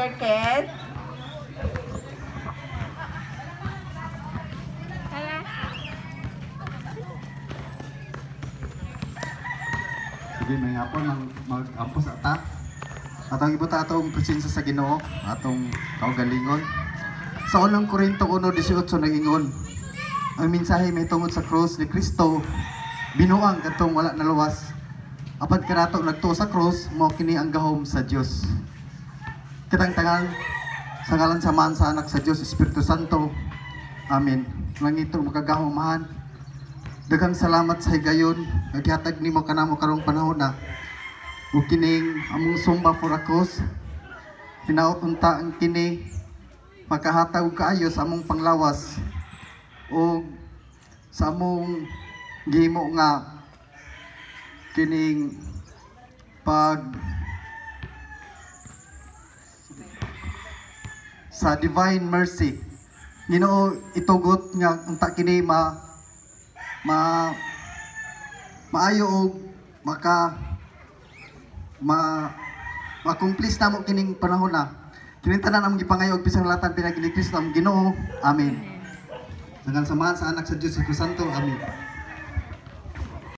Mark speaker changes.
Speaker 1: Teacher Ken.
Speaker 2: Sige, may hapon mag-ampos ata. Atong ibuta atong presensya sa Ginoo, atong kaugalingon. Sa unang Korinto 1:18 nag-ingon, ang mensahe may tungod sa krus ni Kristo, binuang katong wala naluwas. Apan kanato nagtuo sa krus, mao kini ang gahom sa Dios. Kitang tangal sa ngalan sa Man sa Anak sa Dios Espiritu Santo. Amen. Langitong makagahumahan. Daghang salamat sa higayon naghatag nimo kanamo karong panahon na ug kining among sumba for a cause hinaot unta ang kini makahatag og kaayo sa among panglawas ug sa among gihimo nga kining sa divine mercy. Ginoo itugot nga unta kini maayo og ma-accomplish namo kining panahon na. Kining tanan ang gipangayo og bisang latan pinagi ni Kristo ang Ginoo. Amen. Daghang samahan sa Anak sa Dios Espiritu Santo. Amen.